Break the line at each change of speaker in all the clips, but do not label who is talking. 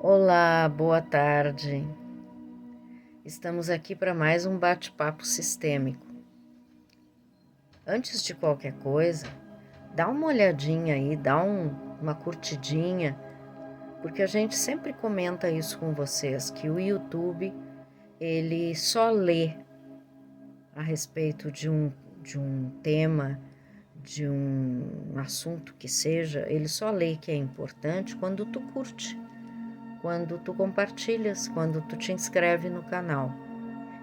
Olá, boa tarde. Estamos aqui para mais um bate-papo sistêmico. Antes de qualquer coisa, dá uma olhadinha aí, uma curtidinha, porque a gente sempre comenta isso com vocês, que o YouTube, ele só lê a respeito de um tema, de um assunto que seja, ele só lê que é importante quando tu curte, quando tu compartilhas, quando tu te inscreve no canal.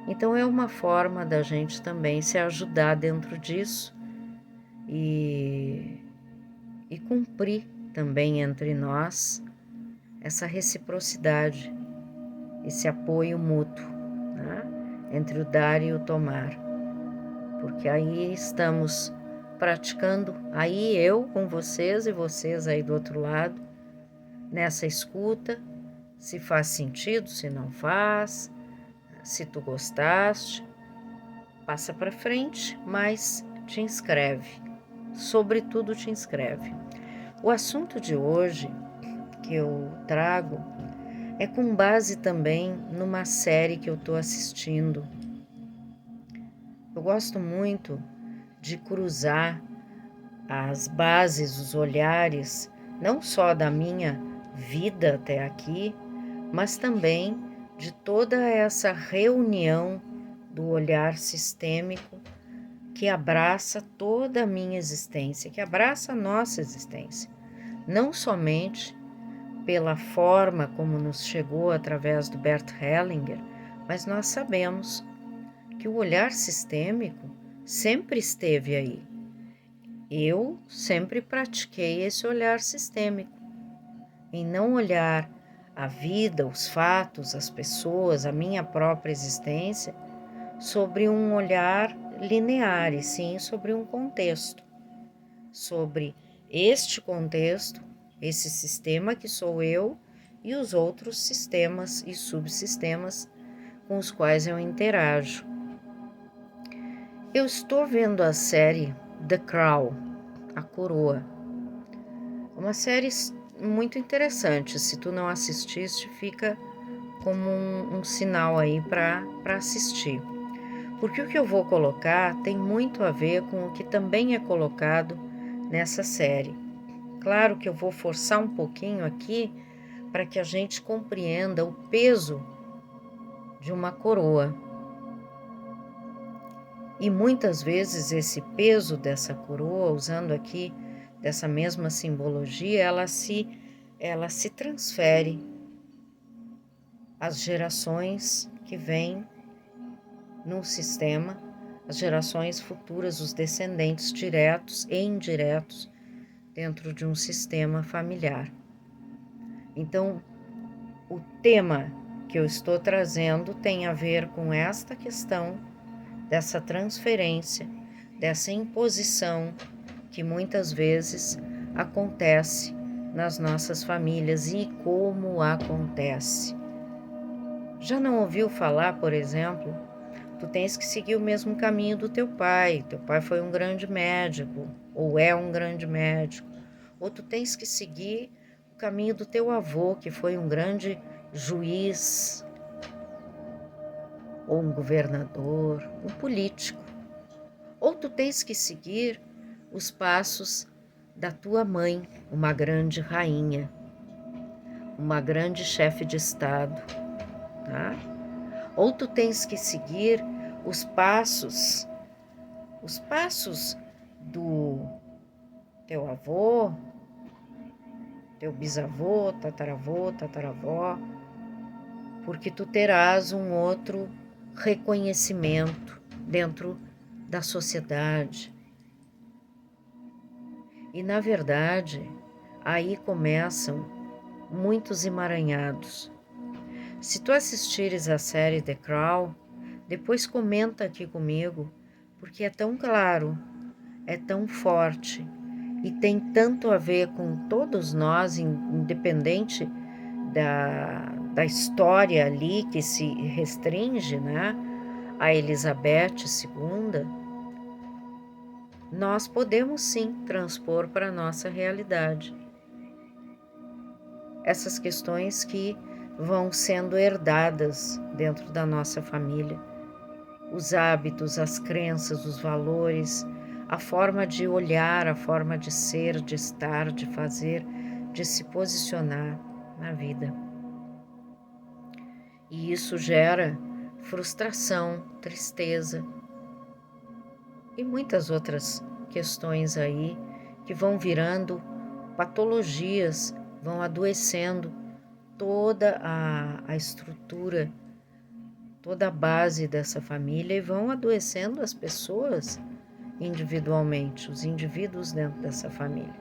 Então é uma forma da gente também se ajudar dentro disso e, e cumprir também entre nós essa reciprocidade, esse apoio mútuo, né? Entre o dar e o tomar, porque aí estamos praticando, aí eu com vocês e vocês aí do outro lado, nessa escuta, se faz sentido, se não faz, se tu gostaste, passa para frente, mas te inscreve. Sobretudo te inscreve. O assunto de hoje que eu trago é com base também numa série que eu estou assistindo. Eu gosto muito de cruzar as bases, os olhares, não só da minha vida até aqui, mas também de toda essa reunião do olhar sistêmico que abraça toda a minha existência, que abraça a nossa existência, não somente pela forma como nos chegou através do Bert Hellinger, mas nós sabemos que o olhar sistêmico sempre esteve aí. Eu sempre pratiquei esse olhar sistêmico, em não olhar a vida, os fatos, as pessoas, a minha própria existência, sobre um olhar linear, e sim sobre um contexto, sobre este contexto, esse sistema que sou eu e os outros sistemas e subsistemas com os quais eu interajo. Eu estou vendo a série The Crown, A Coroa, uma série muito interessante. Se tu não assististe, fica como um sinal aí para assistir. Porque o que eu vou colocar tem muito a ver com o que também é colocado nessa série. Claro que eu vou forçar um pouquinho aqui para que a gente compreenda o peso de uma coroa. E muitas vezes esse peso dessa coroa, usando aqui dessa mesma simbologia, ela se transfere às gerações que vêm no sistema, as gerações futuras, os descendentes diretos e indiretos dentro de um sistema familiar. Então, o tema que eu estou trazendo tem a ver com esta questão dessa transferência, dessa imposição que muitas vezes acontece nas nossas famílias e como acontece. Já não ouviu falar, por exemplo, tu tens que seguir o mesmo caminho do teu pai foi um grande médico, ou é um grande médico, ou tu tens que seguir o caminho do teu avô, que foi um grande juiz, ou um governador, um político, ou tu tens que seguir os passos da tua mãe, uma grande rainha, uma grande chefe de estado, tá? Ou tu tens que seguir os passos do teu avô, teu bisavô, tataravô, tataravó, porque tu terás um outro reconhecimento dentro da sociedade. E, na verdade, aí começam muitos emaranhados. Se tu assistires a série The Crown, depois comenta aqui comigo, porque é tão claro, é tão forte e tem tanto a ver com todos nós, independente da história ali que se restringe, né, a Elizabeth II, nós podemos sim transpor para a nossa realidade. essas questões que vão sendo herdadas dentro da nossa família. Os hábitos, as crenças, os valores, a forma de olhar, a forma de ser, de estar, de fazer, de se posicionar na vida. E isso gera frustração, tristeza e muitas outras questões aí que vão virando patologias, vão adoecendo toda a estrutura, toda a base dessa família e vão adoecendo as pessoas individualmente, os indivíduos dentro dessa família.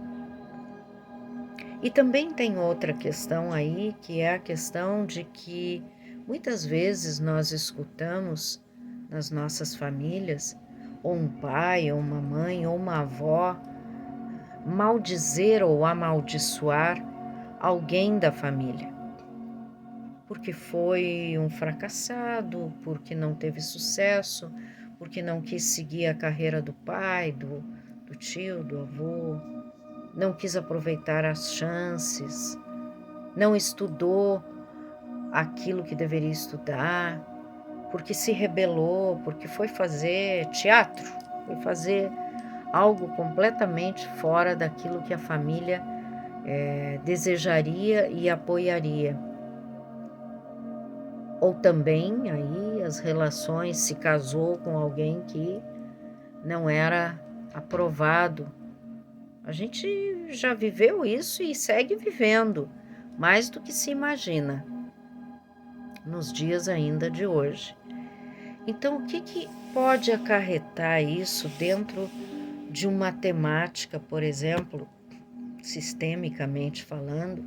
E também tem outra questão aí, que é a questão de que muitas vezes nós escutamos nas nossas famílias, ou um pai, ou uma mãe, ou uma avó, maldizer ou amaldiçoar alguém da família. Porque foi um fracassado, porque não teve sucesso, porque não quis seguir a carreira do pai, do tio, do avô, não quis aproveitar as chances, não estudou aquilo que deveria estudar, porque se rebelou, porque foi fazer teatro, foi fazer algo completamente fora daquilo que a família desejaria e apoiaria. Ou também aí as relações, se casou com alguém que não era aprovado. A gente já viveu isso e segue vivendo, mais do que se imagina, nos dias ainda de hoje. Então, o que pode acarretar isso dentro de uma temática, por exemplo, sistemicamente falando,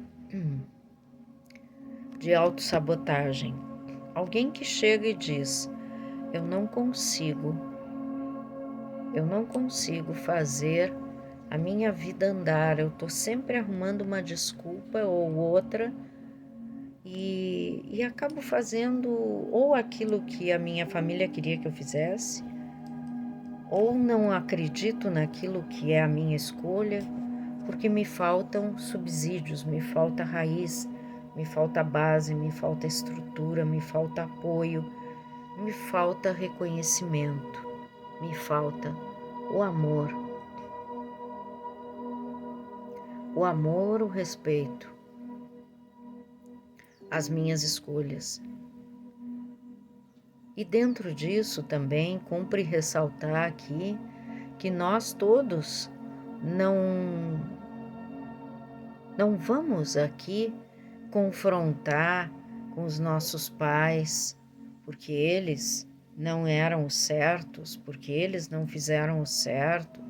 de autossabotagem? Alguém que chega e diz: eu não consigo fazer a minha vida andar, eu estou sempre arrumando uma desculpa ou outra e acabo fazendo ou aquilo que a minha família queria que eu fizesse, ou não acredito naquilo que é a minha escolha, porque me faltam subsídios, me falta raiz, me falta base, me falta estrutura, me falta apoio, me falta reconhecimento, me falta o amor. O amor, o respeito, as minhas escolhas. E dentro disso também cumpre ressaltar aqui que nós todos não vamos aqui confrontar com os nossos pais, porque eles não eram os certos, porque eles não fizeram o certo,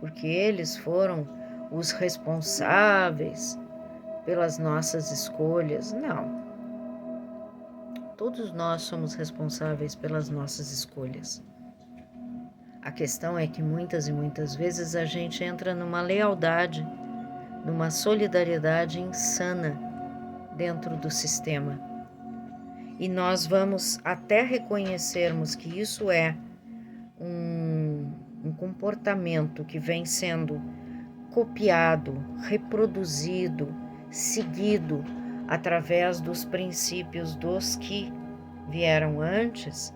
porque eles foram os responsáveis pelas nossas escolhas. Não. Todos nós somos responsáveis pelas nossas escolhas. A questão é que muitas e muitas vezes a gente entra numa lealdade, numa solidariedade insana dentro do sistema. E nós vamos até reconhecermos que isso é um comportamento que vem sendo copiado, reproduzido, seguido através dos princípios dos que vieram antes.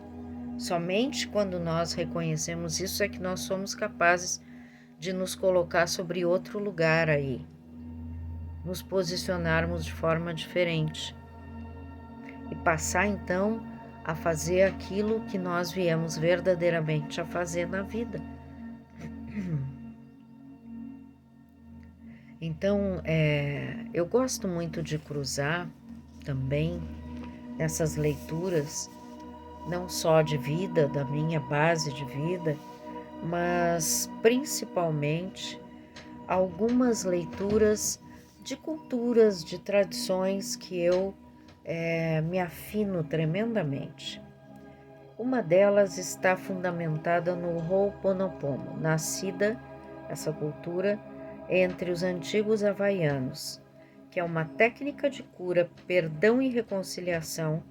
Somente quando nós reconhecemos isso é que nós somos capazes de nos colocar sobre outro lugar aí, nos posicionarmos de forma diferente e passar então a fazer aquilo que nós viemos verdadeiramente a fazer na vida. Então, eu gosto muito de cruzar também essas leituras, não só de vida, da minha base de vida, mas principalmente algumas leituras de culturas, de tradições que eu me afino tremendamente. Uma delas está fundamentada no Ho'oponopono, nascida essa cultura entre os antigos havaianos, que é uma técnica de cura, perdão e reconciliação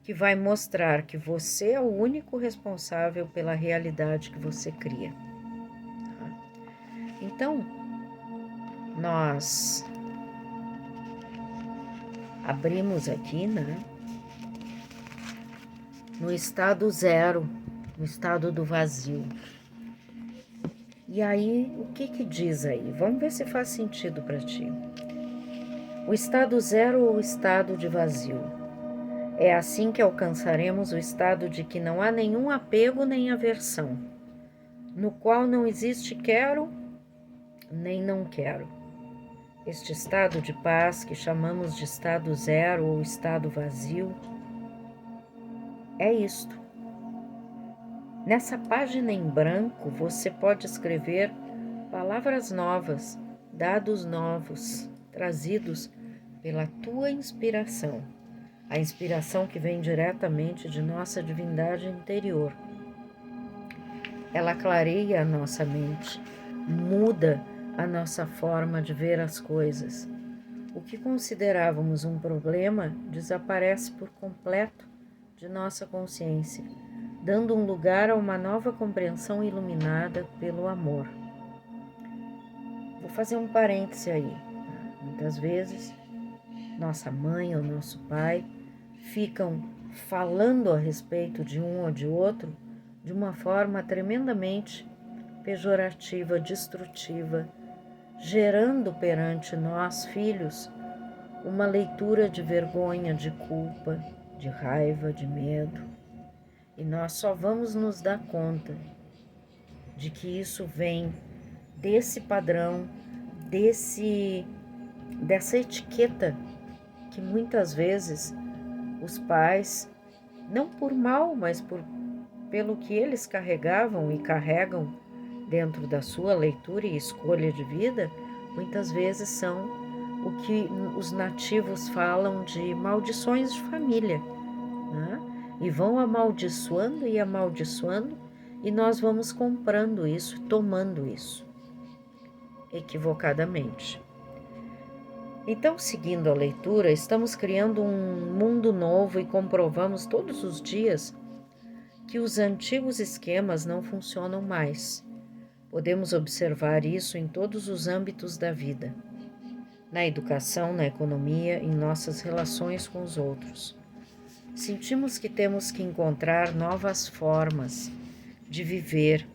que vai mostrar que você é o único responsável pela realidade que você cria. Então, nós abrimos aqui, né? No estado zero, no estado do vazio. E aí, o que diz aí? Vamos ver se faz sentido para ti. O estado zero ou o estado de vazio? É assim que alcançaremos o estado de que não há nenhum apego nem aversão, no qual não existe quero nem não quero. Este estado de paz que chamamos de estado zero ou estado vazio é isto. Nessa página em branco, você pode escrever palavras novas, dados novos, trazidos pela tua inspiração, a inspiração que vem diretamente de nossa divindade interior. Ela clareia a nossa mente, muda a nossa forma de ver as coisas. O que considerávamos um problema desaparece por completo de nossa consciência, dando um lugar a uma nova compreensão iluminada pelo amor. Vou fazer um parêntese aí. Muitas vezes, nossa mãe ou nosso pai ficam falando a respeito de um ou de outro de uma forma tremendamente pejorativa, destrutiva, gerando perante nós, filhos, uma leitura de vergonha, de culpa, de raiva, de medo. E nós só vamos nos dar conta de que isso vem desse padrão, dessa etiqueta que muitas vezes os pais, não por mal, mas pelo que eles carregavam e carregam dentro da sua leitura e escolha de vida, muitas vezes são o que os nativos falam de maldições de família, né? E vão amaldiçoando e amaldiçoando, e nós vamos comprando isso, tomando isso, equivocadamente. Então, seguindo a leitura, estamos criando um mundo novo e comprovamos todos os dias que os antigos esquemas não funcionam mais. Podemos observar isso em todos os âmbitos da vida, na educação, na economia, em nossas relações com os outros. Sentimos que temos que encontrar novas formas de viver.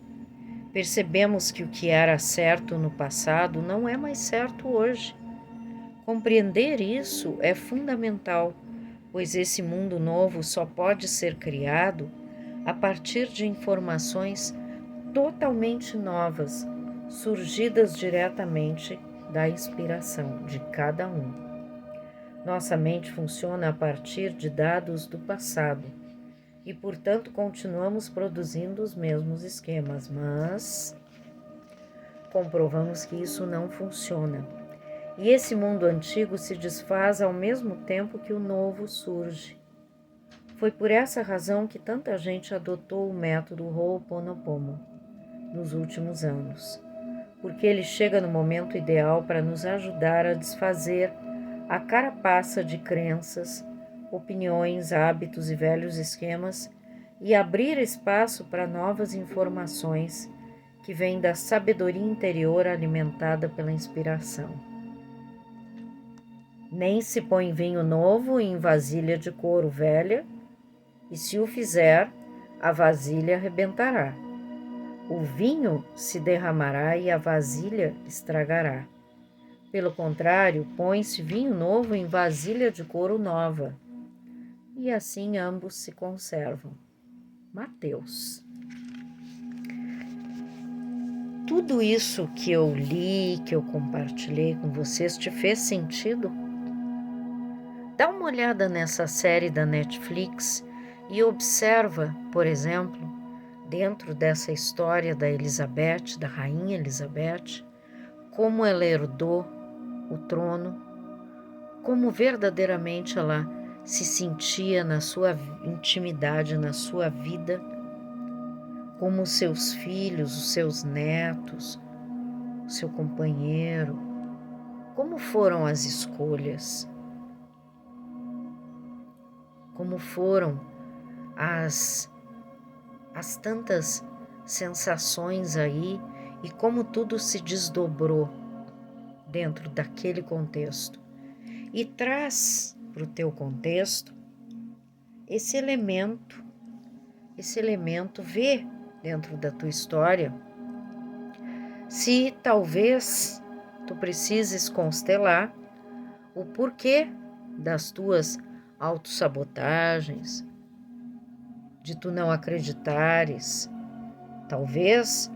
Percebemos que o que era certo no passado não é mais certo hoje. Compreender isso é fundamental, pois esse mundo novo só pode ser criado a partir de informações totalmente novas, surgidas diretamente da inspiração de cada um. Nossa mente funciona a partir de dados do passado e, portanto, continuamos produzindo os mesmos esquemas, mas comprovamos que isso não funciona. E esse mundo antigo se desfaz ao mesmo tempo que o novo surge. Foi por essa razão que tanta gente adotou o método Ho'oponopono nos últimos anos, porque ele chega no momento ideal para nos ajudar a desfazer a carapaça de crenças, opiniões, hábitos e velhos esquemas e abrir espaço para novas informações que vêm da sabedoria interior alimentada pela inspiração. Nem se põe vinho novo em vasilha de couro velha, e se o fizer, a vasilha arrebentará. O vinho se derramará e a vasilha estragará. Pelo contrário, põe-se vinho novo em vasilha de couro nova, e assim ambos se conservam. Mateus. Tudo isso que eu li, que eu compartilhei com vocês, te fez sentido? Dá uma olhada nessa série da Netflix e observa, por exemplo, dentro dessa história da Elizabeth, da Rainha Elizabeth, como ela herdou o trono, como verdadeiramente ela se sentia na sua intimidade, na sua vida, como os seus filhos, os seus netos, o seu companheiro, como foram as escolhas, como foram as tantas sensações aí e como tudo se desdobrou dentro daquele contexto. E traz para o teu contexto, esse elemento vê dentro da tua história se talvez tu precises constelar o porquê das tuas autossabotagens, de tu não acreditares. Talvez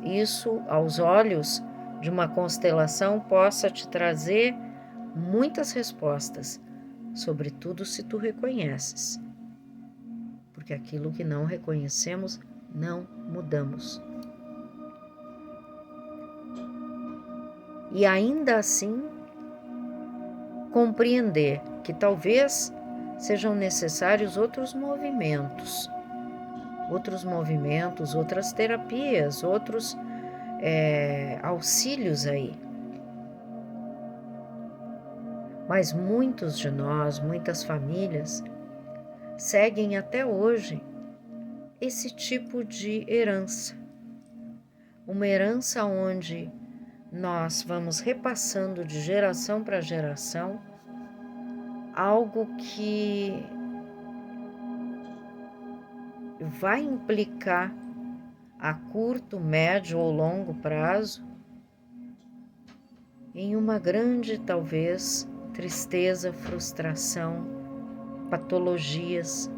isso, aos olhos de uma constelação, possa te trazer muitas respostas, sobretudo se tu reconheces. Porque aquilo que não reconhecemos, não mudamos. E ainda assim, compreender que talvez sejam necessários outras outras terapias, outros auxílios aí. Mas muitos de nós, muitas famílias, seguem até hoje esse tipo de herança. Uma herança onde nós vamos repassando de geração para geração algo que vai implicar a curto, médio ou longo prazo em uma grande, talvez, tristeza, frustração, patologias,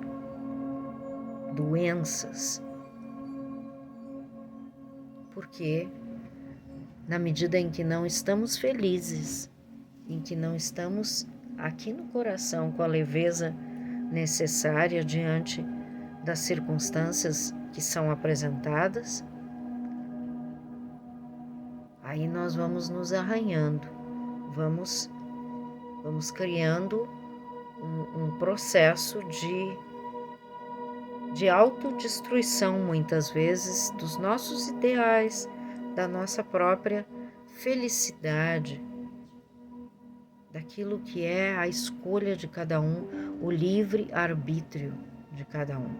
doenças. Porque na medida em que não estamos felizes, em que não estamos aqui no coração com a leveza necessária diante das circunstâncias que são apresentadas, aí nós vamos nos arranhando, vamos criando um processo de autodestruição, muitas vezes, dos nossos ideais, da nossa própria felicidade, daquilo que é a escolha de cada um, o livre arbítrio de cada um.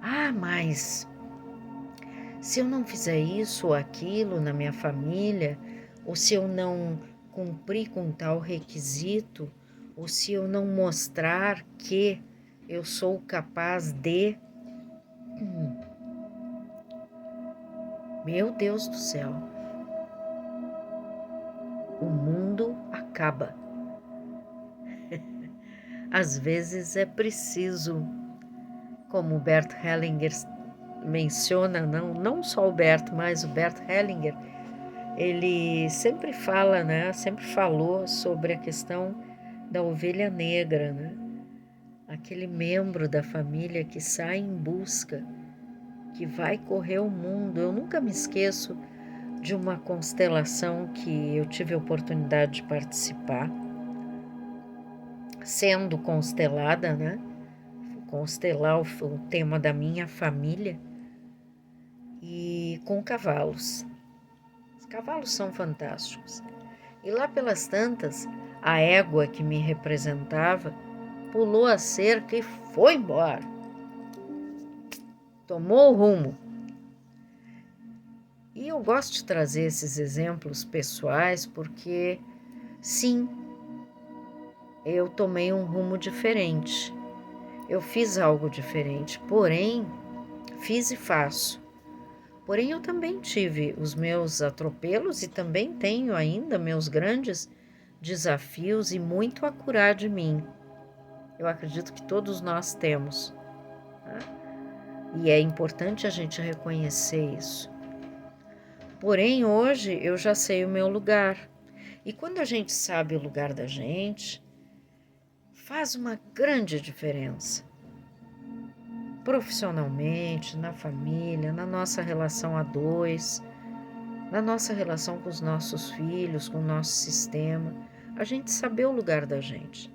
Ah, mas se eu não fizer isso ou aquilo na minha família, ou se eu não cumprir com tal requisito, ou se eu não mostrar que eu sou capaz de... Meu Deus do céu, o mundo acaba. Às vezes é preciso, como o Bert Hellinger menciona, não só o Bert, mas o Bert Hellinger, ele sempre fala, né? Sempre falou sobre a questão da ovelha negra, né? Aquele membro da família que sai em busca, que vai correr o mundo. Eu nunca me esqueço de uma constelação que eu tive a oportunidade de participar, sendo constelada, né? Constelar o tema da minha família, e com cavalos. Os cavalos são fantásticos. E lá pelas tantas, a égua que me representava pulou a cerca e foi embora. Tomou o rumo. E eu gosto de trazer esses exemplos pessoais porque, sim, eu tomei um rumo diferente. Eu fiz algo diferente, porém, fiz e faço. Porém, eu também tive os meus atropelos e também tenho ainda meus grandes desafios e muito a curar de mim. Eu acredito que todos nós temos, tá? E é importante a gente reconhecer isso. Porém, hoje eu já sei o meu lugar. E quando a gente sabe o lugar da gente, faz uma grande diferença. Profissionalmente, na família, na nossa relação a dois, na nossa relação com os nossos filhos, com o nosso sistema, a gente saber o lugar da gente.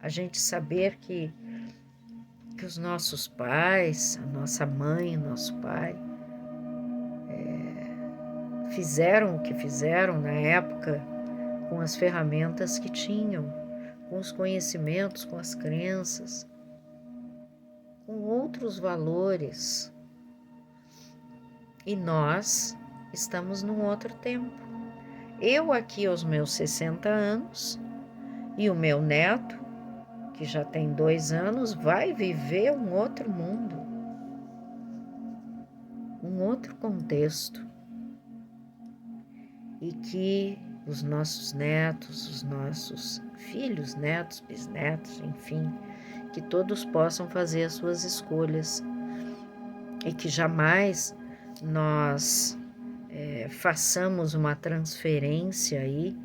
A gente saber que os nossos pais, a nossa mãe, o nosso pai, fizeram o que fizeram na época com as ferramentas que tinham, com os conhecimentos, com as crenças, com outros valores. E nós estamos num outro tempo. Eu aqui aos meus 60 anos e o meu neto, que já tem 2 anos, vai viver um outro mundo, um outro contexto. E que os nossos netos, os nossos filhos, netos, bisnetos, enfim, que todos possam fazer as suas escolhas e que jamais nós façamos uma transferência aí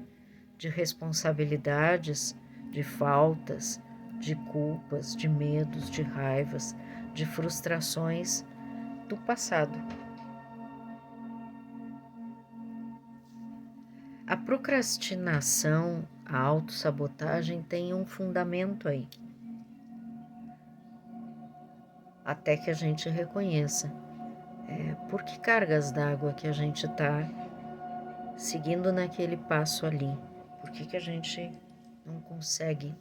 de responsabilidades, de faltas, de culpas, de medos, de raivas, de frustrações do passado. A procrastinação, a autossabotagem tem um fundamento aí. Até que a gente reconheça por que cargas d'água que a gente está seguindo naquele passo ali. Por que a gente não consegue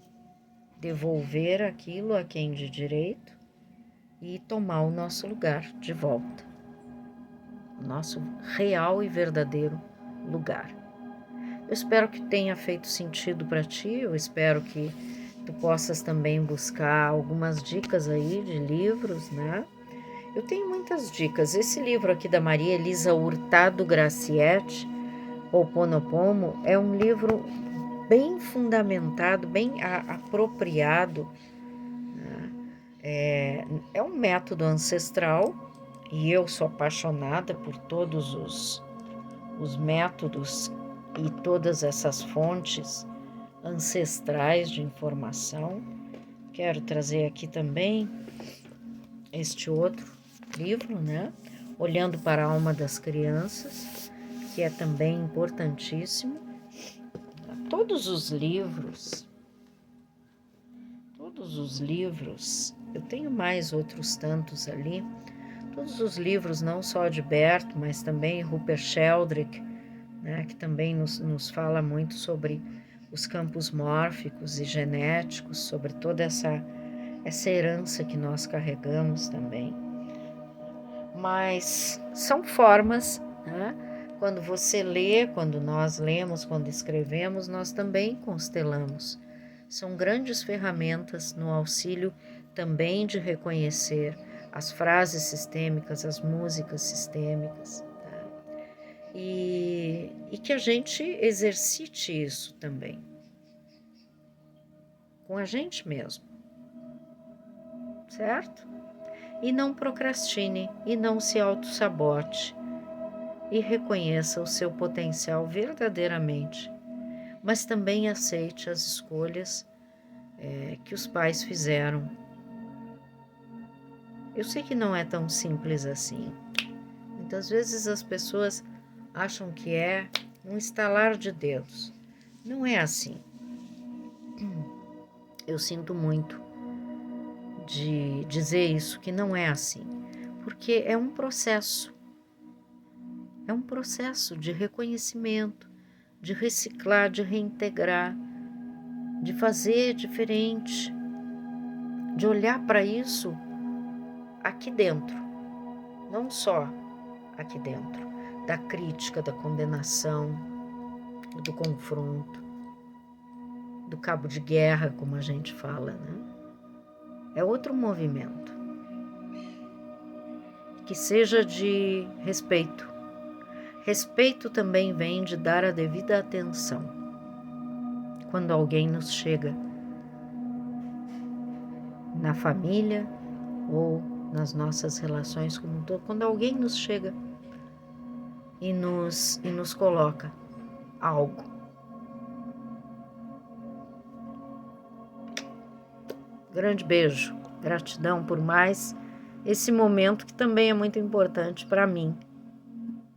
devolver aquilo a quem de direito e tomar o nosso lugar de volta. O nosso real e verdadeiro lugar. Eu espero que tenha feito sentido para ti, eu espero que tu possas também buscar algumas dicas aí de livros, né? Eu tenho muitas dicas. Esse livro aqui da Maria Elisa Hurtado Graciete, Ho'oponopono, é um livro bem fundamentado, bem apropriado, né? É um método ancestral e eu sou apaixonada por todos os métodos e todas essas fontes ancestrais de informação. Quero trazer aqui também este outro livro, né? Olhando para a Alma das Crianças, que é também importantíssimo. Todos os livros, eu tenho mais outros tantos ali, todos os livros, não só de Bert, mas também Rupert Sheldrake, né, que também nos fala muito sobre os campos mórficos e genéticos, sobre toda essa herança que nós carregamos também. Mas são formas, né? Quando você lê, quando nós lemos, quando escrevemos, nós também constelamos. São grandes ferramentas no auxílio também de reconhecer as frases sistêmicas, as músicas sistêmicas, tá? E que a gente exercite isso também, com a gente mesmo, certo? E não procrastine, e não se autossabote, e reconheça o seu potencial verdadeiramente, mas também aceite as escolhas que os pais fizeram. Eu sei que não é tão simples assim. Muitas vezes as pessoas acham que é um estalar de dedos. Não é assim. Eu sinto muito de dizer isso, que não é assim, porque é um processo. É um processo de reconhecimento, de reciclar, de reintegrar, de fazer diferente, de olhar para isso aqui dentro, não só aqui dentro, da crítica, da condenação, do confronto, do cabo de guerra, como a gente fala, né? É outro movimento. Que seja de respeito. Respeito também vem de dar a devida atenção. Quando alguém nos chega na família ou nas nossas relações como um todo, quando alguém nos chega e nos coloca algo. Grande beijo, gratidão por mais esse momento que também é muito importante para mim,